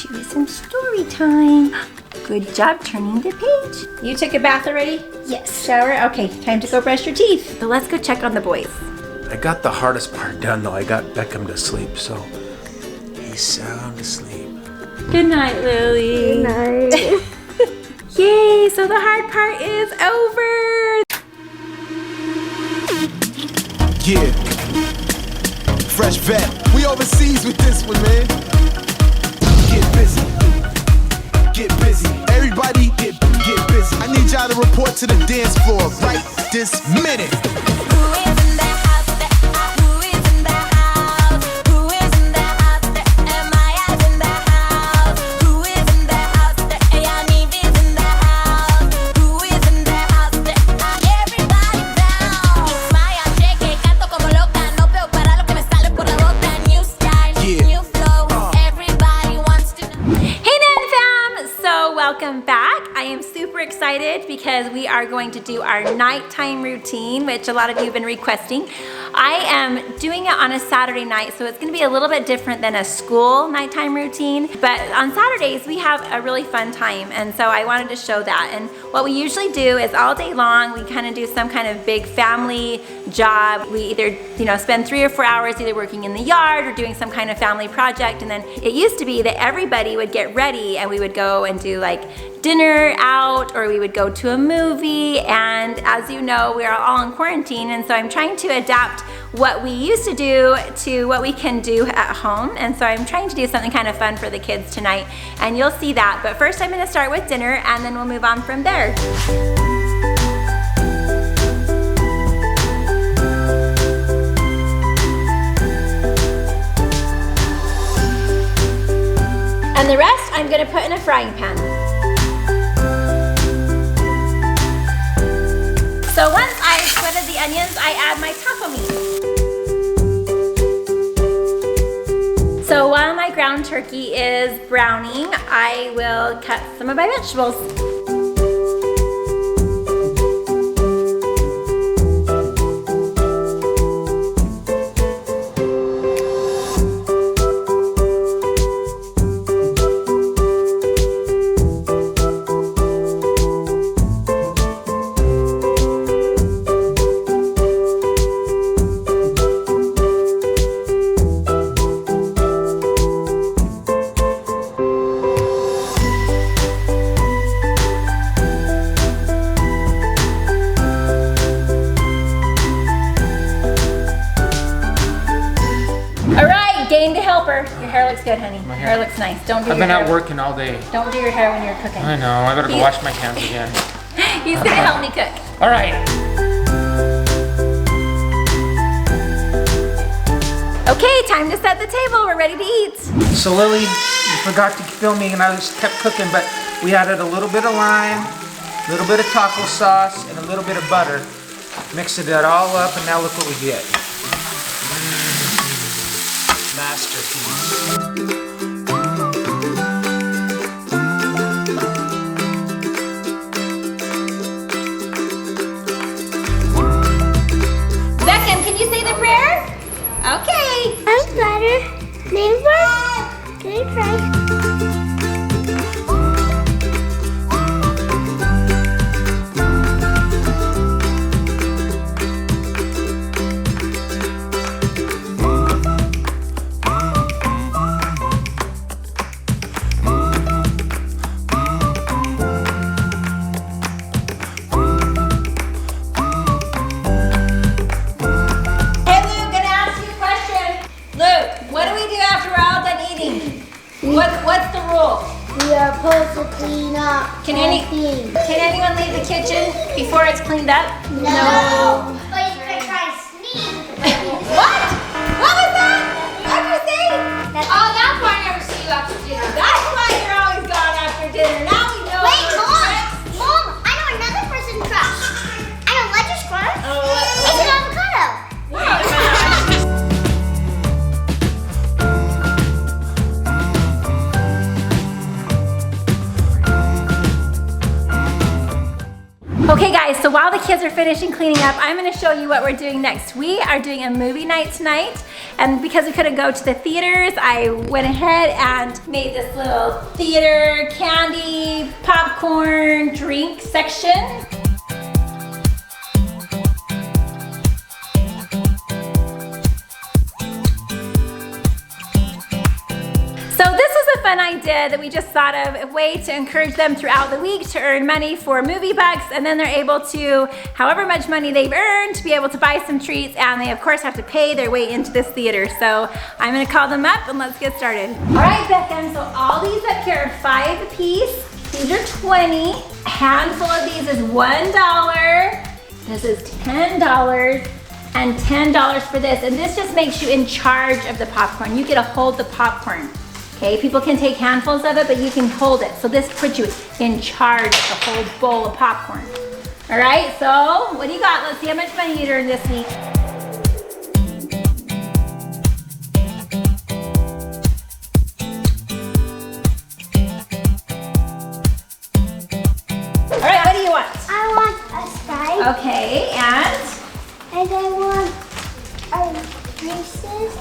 do some story time. Good job turning the page. You took a bath already? Yes. Shower? Okay, time to go brush your teeth. So let's go check on the boys. I got the hardest part done though. I got Beckham to sleep, so he's sound asleep. Good night, Lily. Good night. Yay, so the hard part is over. Yeah. Fresh vet. We overseas with this one, man. Get busy. Get busy. Everybody get busy. I need y'all to report to the dance floor right this minute. Welcome back. I am super excited because we are going to do our nighttime routine, which a lot of you have been requesting. I am doing it on a Saturday night, so it's going to be a little bit different than a school nighttime routine. But on Saturdays, we have a really fun time, and so I wanted to show that. And what we usually do is all day long, we kind of do some kind of big family job. We either, spend 3 or 4 hours either working in the yard or doing some kind of family project. And then it used to be that everybody would get ready and we would go and do like dinner out, or we would go to a movie. And as you know, we are all in quarantine, and so I'm trying to adapt what we used to do to what we can do at home. And so I'm trying to do something kind of fun for the kids tonight, and you'll see that. But first I'm going to start with dinner, and then we'll move on from there. And the rest I'm going to put in a frying pan. So once I've sweated the onions, I add my taco meat. So while my ground turkey is browning, I will cut some of my vegetables. Your hair looks good, honey. My hair looks nice. Don't do I've your been hair. out working all day. Don't do your hair when you're cooking. I know. I better go wash my hands again. He's gonna help me cook. All right. Okay, time to set the table. We're ready to eat. So Lily, you forgot to film me, and I just kept cooking, but we added a little bit of lime, a little bit of taco sauce, and a little bit of butter. Mixed it all up, and now look what we get. Masterpiece. Beckham, can you say the prayer? Okay. I'm better. Neighbor, can I try? What's the rule? We are supposed to clean up. Can anyone leave the kitchen before it's cleaned up? No. But you can try to sneak. What? What was that? What did you say? Oh, that's why I never see you after dinner. That's why you're always gone after dinner. Now we know. Wait, Mom, I know another person crush. I know lettuce crush. It's an avocado. Okay guys, so so while the kids are finishing cleaning up, I'm gonna show you what we're doing next. We are doing a movie night tonight, and because we couldn't go to the theaters, I went ahead and made this little theater candy, popcorn, drink section. So this was a fun idea that we just thought of, a way to encourage them throughout the week to earn money for movie bucks, and then they're able to, however much money they've earned, to be able to buy some treats, and they of course have to pay their way into this theater. So I'm gonna call them up and let's get started. All right, Beckham, so all these up here are 5 apiece. These are 20. A handful of these is $1. This is $10. And $10 for this. And this just makes you in charge of the popcorn. You get to hold the popcorn. Okay, people can take handfuls of it, but you can hold it. So this puts you in charge of the whole bowl of popcorn. All right, so what do you got? Let's see how much money you earned this week. All right, what do you want? I want a Sprite. Okay, and? And I want Reese's.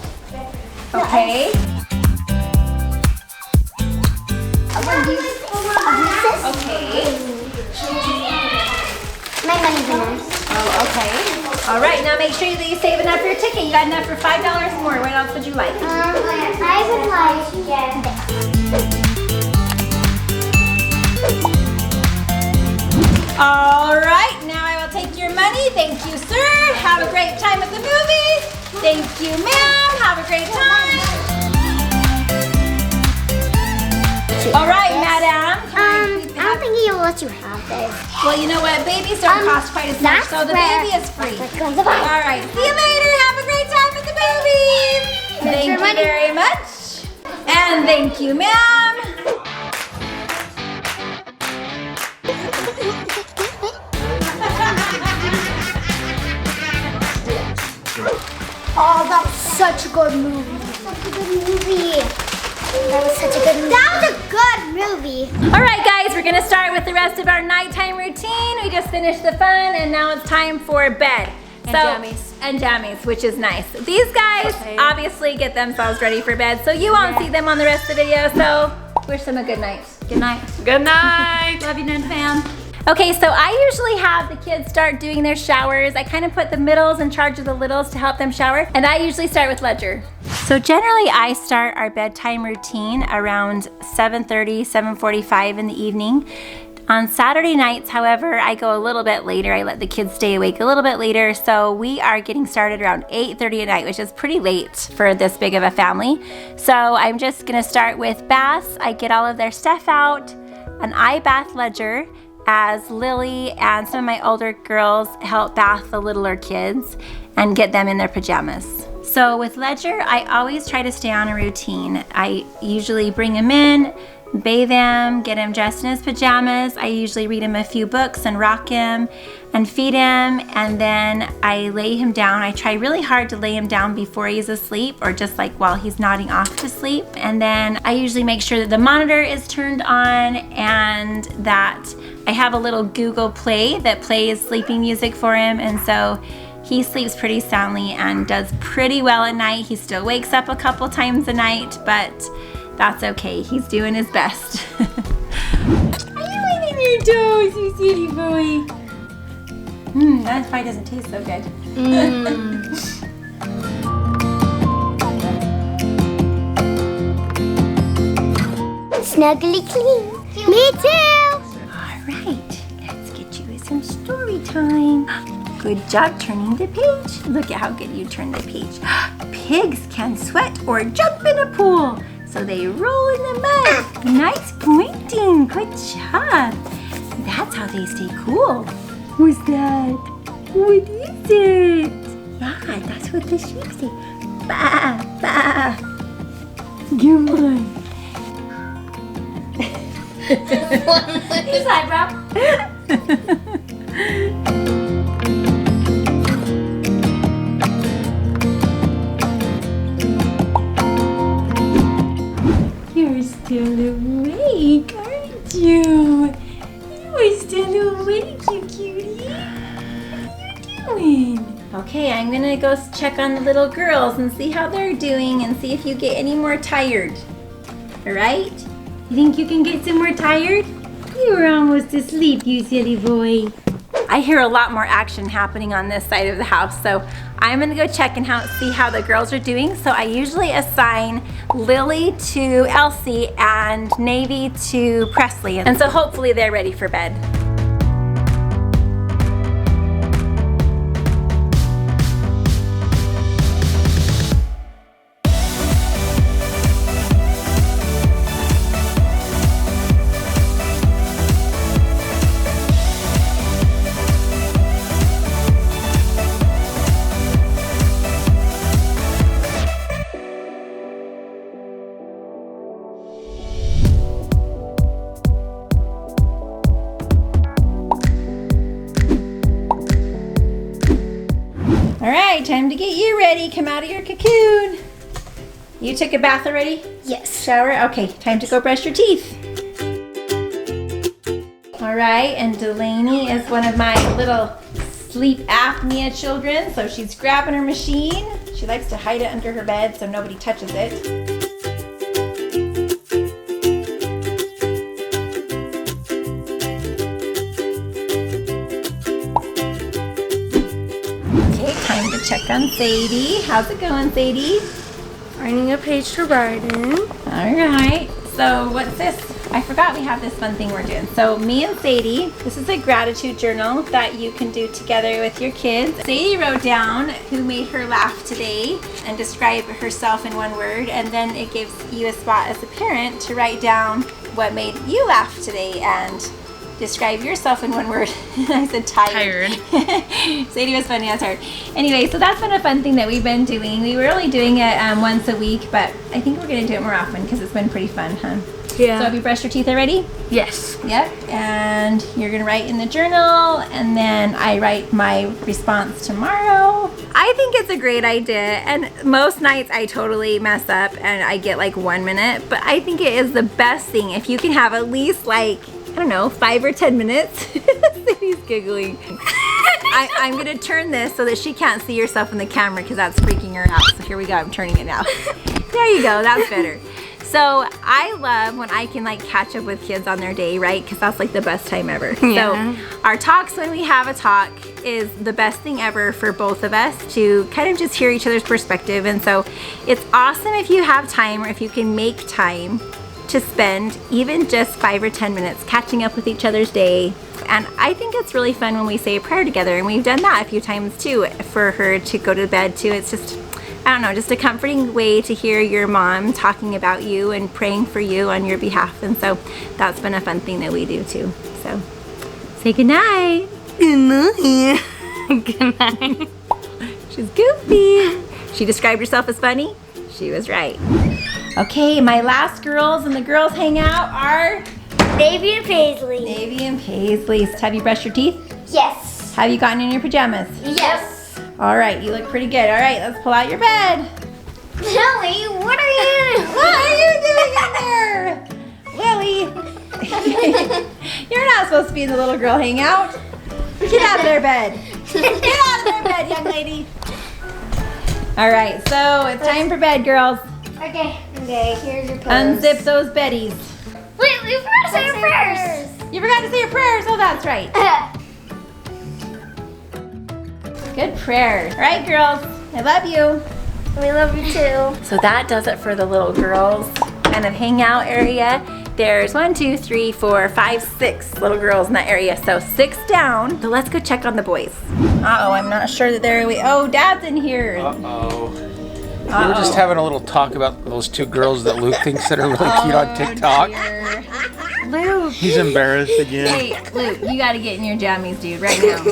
Okay. I want Reese's. Okay. My money's in there. Oh, okay. All right, now make sure that you save enough for your ticket. You got enough for $5 more. What else would you like? I would like All right, now I will take your money. Thank you, sir. Have a great time at the movie. Thank you, ma'am. Have a great time. All right, madam. I don't think he'll let you have this. Well, you know what? Babies don't cost quite as much, so the baby is free. All right, see you later. Have a great time at the movie. Thank you very much. And thank you, ma'am. Oh, that was such a good movie. Such a good movie. That was such a good movie. That was a good movie. All right, guys, we're gonna start with the rest of our nighttime routine. We just finished the fun, and now it's time for bed. And jammies, which is nice. These guys obviously get themselves ready for bed, so you won't see them on the rest of the video, so wish them a good night. Good night. Good night. Love you, Nun fam. Okay, so I usually have the kids start doing their showers. I kind of put the middles in charge of the littles to help them shower, and I usually start with Ledger. So generally I start our bedtime routine around 7:30, 7:45 in the evening. On Saturday nights, however, I go a little bit later. I let the kids stay awake a little bit later, so we are getting started around 8:30 at night, which is pretty late for this big of a family. So I'm just gonna start with baths. I get all of their stuff out, and I bath Ledger as Lily and some of my older girls help bath the littler kids and get them in their pajamas. So with Ledger, I always try to stay on a routine. I usually bring him in, bathe him, get him dressed in his pajamas. I usually read him a few books and rock him and feed him, and then I lay him down. I try really hard to lay him down before he's asleep, or just like while he's nodding off to sleep. And then I usually make sure that the monitor is turned on and that I have a little Google Play that plays sleeping music for him, and so he sleeps pretty soundly and does pretty well at night. He still wakes up a couple times a night, but that's okay. He's doing his best. Are you eating your toes, you silly boy? That pie doesn't taste so good. Snuggly clean. Me too. All right, let's get you some story time. Good job turning the page. Look at how good you turned the page. Pigs can sweat or jump in a pool, so they roll in the mud. Nice pointing, good job. That's how they stay cool. What's that? What is it? Yeah, that's what the sheep say. Bah, bah. Come on. His eyebrow. You're still awake, aren't you? You are still awake, you cutie. I'm gonna go check on the little girls and see how they're doing and see if you get any more tired. All right? You think you can get some more tired? You were almost asleep, you silly boy. I hear a lot more action happening on this side of the house, so I'm gonna go check and see how the girls are doing. So I usually assign Lily to Elsie and Navy to Presley, and so hopefully they're ready for bed. All right, time to get you ready. Come out of your cocoon. You took a bath already? Yes. Shower? Okay, time to go brush your teeth. All right, and Delaney is one of my little sleep apnea children, so she's grabbing her machine. She likes to hide it under her bed so nobody touches it. Time to check on Sadie. How's it going, Sadie? Finding a page to write in. All right. So what's this? I forgot we have this fun thing we're doing. So me and Sadie, this is a gratitude journal that you can do together with your kids. Sadie wrote down who made her laugh today and describe herself in one word, and then it gives you a spot as a parent to write down what made you laugh today and describe yourself in one word. I said tired. Sadie was funny, that's hard. Anyway, so that's been a fun thing that we've been doing. We were only doing it once a week, but I think we're gonna do it more often because it's been pretty fun, huh? Yeah. So have you brushed your teeth already? Yes. Yep, and you're gonna write in the journal, and then I write my response tomorrow. I think it's a great idea, and most nights I totally mess up and I get like 1 minute, but I think it is the best thing if you can have at least like, I don't know, 5 or 10 minutes. Sadie's giggling. I'm gonna turn this so that she can't see herself in the camera because that's freaking her out. So here we go, I'm turning it now. There you go, that's better. So I love when I can like catch up with kids on their day, right? Because that's like the best time ever. Yeah. So our talks when we have a talk is the best thing ever for both of us to kind of just hear each other's perspective. And so it's awesome if you have time or if you can make time to spend even just 5 or 10 minutes catching up with each other's day. And I think it's really fun when we say a prayer together, and we've done that a few times too for her to go to bed too. It's just, I don't know, just a comforting way to hear your mom talking about you and praying for you on your behalf. And so that's been a fun thing that we do too. So say goodnight. Good night. Good night. She's goofy. She described herself as funny. She was right. Okay, my last girls and the girls hangout are Navy and Paisley. Navy and Paisley. Have you brushed your teeth? Yes. Have you gotten in your pajamas? Yes. All right, you look pretty good. All right, let's pull out your bed. Lily, what are you doing? What are you doing in there? Lily, you're not supposed to be in the little girl hangout. Get out of their bed. Get out of their bed, young lady. All right, so it's time for bed, girls. Okay, here's your pose. Unzip those beddies. Wait, we forgot to say your prayers. You forgot to say your prayers. Oh, that's right. Good prayers. All right, girls. I love you. We love you too. So that does it for the little girls kind of hangout area. There's 1, 2, 3, 4, 5, 6 little girls in that area. So 6 down. So let's go check on the boys. Uh-oh, I'm not sure that they're, oh, Dad's in here. Uh-oh. We were just having a little talk about those 2 girls that Luke thinks that are really cute on TikTok. Dear. Luke. He's embarrassed again. Hey, Luke, you gotta get in your jammies, dude, right now.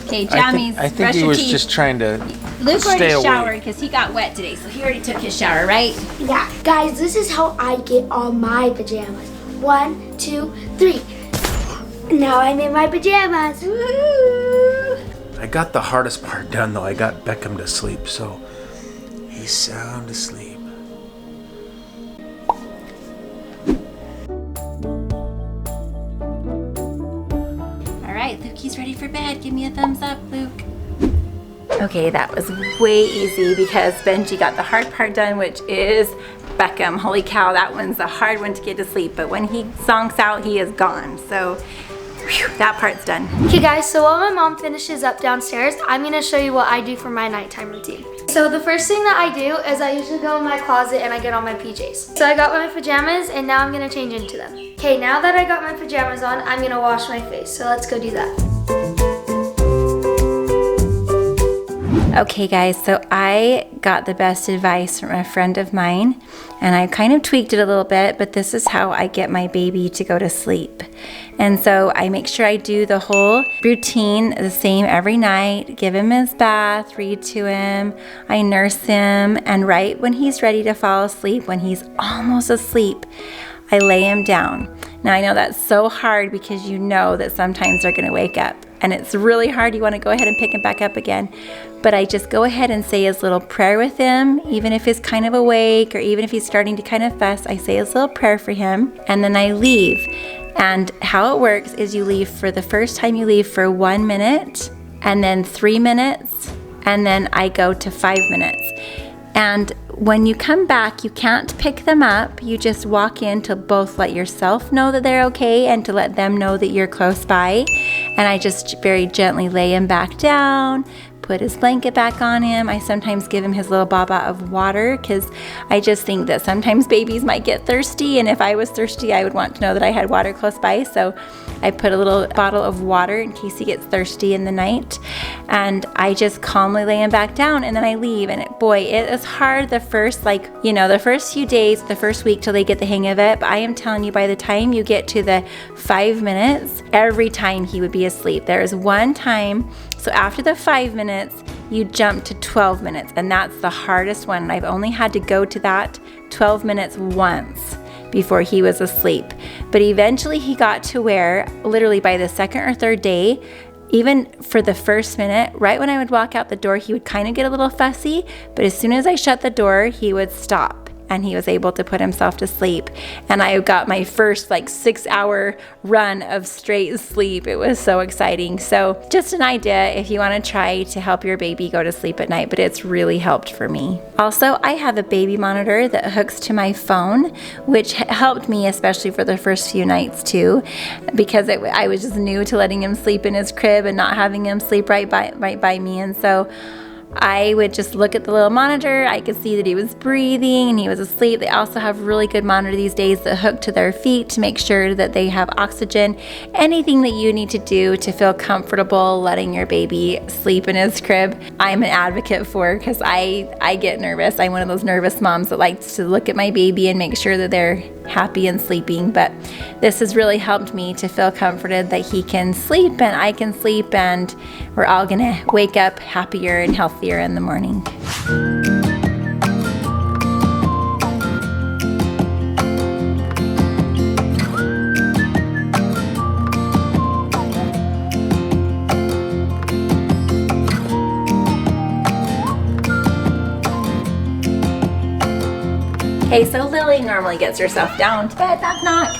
Okay, jammies, I think brush he your was teeth. just trying to Luke stay already awake. showered because he got wet today, so he already took his shower, right? Yeah, guys, this is how I get on my pajamas. 1, 2, 3. Now I'm in my pajamas. Woo! I got the hardest part done though. I got Beckham to sleep, so he's sound asleep. All right, Luke, he's ready for bed. Give me a thumbs up, Luke. Okay, that was way easy because Benji got the hard part done, which is Beckham. Holy cow, that one's the hard one to get to sleep, but when he zonks out, he is gone. So, whew, that part's done. Okay guys, so while my mom finishes up downstairs, I'm gonna show you what I do for my nighttime routine. So the first thing that I do is I usually go in my closet and I get on my PJs. So I got my pajamas and now I'm gonna change into them. Okay, now that I got my pajamas on, I'm gonna wash my face. So let's go do that. Okay guys, so I got the best advice from a friend of mine and I kind of tweaked it a little bit, but this is how I get my baby to go to sleep. And so I make sure I do the whole routine the same every night, give him his bath, read to him, I nurse him, and right when he's ready to fall asleep, when he's almost asleep, I lay him down. Now I know that's so hard because you know that sometimes they're gonna wake up and it's really hard. You wanna go ahead and pick him back up again. But I just go ahead and say his little prayer with him, even if he's kind of awake or even if he's starting to kind of fuss, I say his little prayer for him and then I leave. And how it works is you leave for the first time, you leave for 1 minute and then 3 minutes and then I go to 5 minutes. And when you come back, you can't pick them up. You just walk in to both let yourself know that they're okay and to let them know that you're close by. And I just very gently lay him back down, put his blanket back on him. I sometimes give him his little baba of water because I just think that sometimes babies might get thirsty, and if I was thirsty, I would want to know that I had water close by. So I put a little bottle of water in case he gets thirsty in the night, and I just calmly lay him back down and then I leave. And boy, it is hard the first, the first few days, the first week till they get the hang of it. But I am telling you, by the time you get to the 5 minutes, every time he would be asleep. There is one time, so after the 5 minutes, you jump to 12 minutes, and that's the hardest one. And I've only had to go to that 12 minutes once before he was asleep. But eventually he got to where, literally by the second or third day, even for the first minute, right when I would walk out the door, he would kind of get a little fussy, but as soon as I shut the door, he would stop. And he was able to put himself to sleep. And I got my first 6-hour run of straight sleep. It was so exciting. So just an idea if you want to try to help your baby go to sleep at night, but it's really helped for me. Also, I have a baby monitor that hooks to my phone, which helped me especially for the first few nights too, because I was just new to letting him sleep in his crib and not having him sleep right by me. And so I would just look at the little monitor. I could see that he was breathing and he was asleep. They also have really good monitor these days that hook to their feet to make sure that they have oxygen. Anything that you need to do to feel comfortable letting your baby sleep in his crib, I'm an advocate for, because I get nervous. I'm one of those nervous moms that likes to look at my baby and make sure that they're happy and sleeping. But this has really helped me to feel comforted that he can sleep and I can sleep, and we're all gonna wake up happier and healthier in the morning. Okay, so Lily normally gets herself down to bed, knock knock,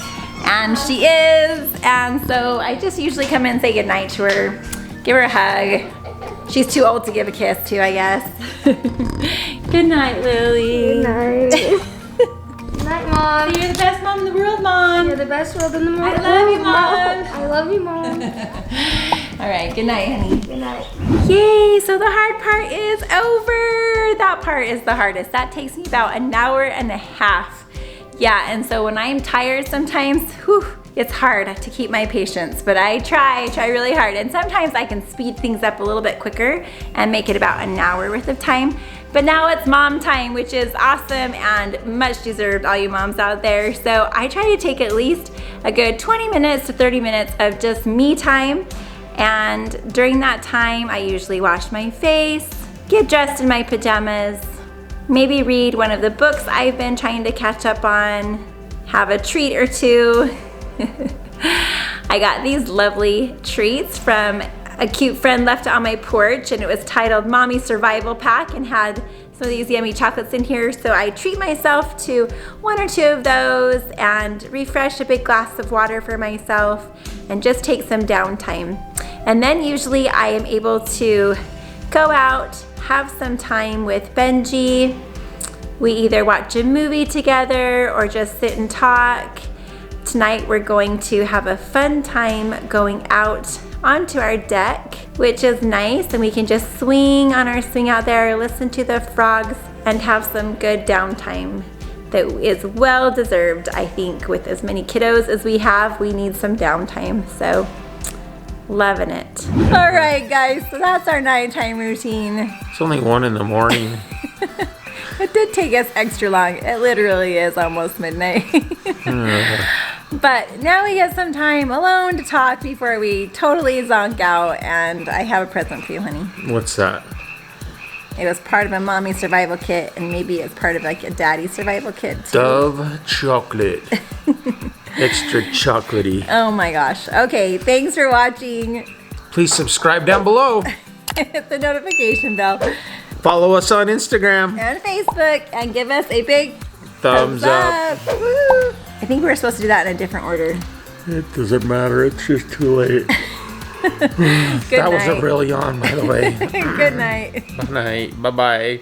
and she is, and so I just usually come in and say goodnight to her, give her a hug. She's too old to give a kiss to, I guess. Good night, Lily. Good night. Good night, Mom. You're the best mom in the world, Mom. You're the best world in the world. I love you, Mom. I love you, Mom. All right, good night, honey. Good night. Yay, so the hard part is over. That part is the hardest. That takes me about an hour and a half. Yeah, and so when I'm tired sometimes, it's hard to keep my patience, but I try really hard. And sometimes I can speed things up a little bit quicker and make it about an hour worth of time. But now it's mom time, which is awesome and much deserved, all you moms out there. So I try to take at least a good 20 minutes to 30 minutes of just me time. And during that time, I usually wash my face, get dressed in my pajamas, maybe read one of the books I've been trying to catch up on, have a treat or two. I got these lovely treats from a cute friend left on my porch, and it was titled Mommy Survival Pack and had some of these yummy chocolates in here. So I treat myself to 1 or 2 of those and refresh a big glass of water for myself and just take some downtime. And then usually I am able to go out, have some time with Benji. We either watch a movie together or just sit and talk. Tonight we're going to have a fun time going out onto our deck, which is nice, and we can just swing on our swing out there, listen to the frogs, and have some good downtime that is well deserved. I think with as many kiddos as we have, we need some downtime, so loving it. All right guys, so that's our nighttime routine. It's only 1 in the morning. It did take us extra long. It literally is almost midnight. But now we get some time alone to talk before we totally zonk out, and I have a present for you, honey. What's that? It was part of a mommy survival kit, and maybe it's part of like a daddy survival kit too. Dove chocolate. Extra chocolatey. Oh my gosh. Okay, thanks for watching. Please subscribe down below. Hit the notification bell Follow us on Instagram. and Facebook, and give us a big Thumbs up. Woo! I think we were supposed to do that in a different order. It doesn't matter. It's just too late. Good That was a night. real yawn, by the way. Good night. Good night. Bye-bye.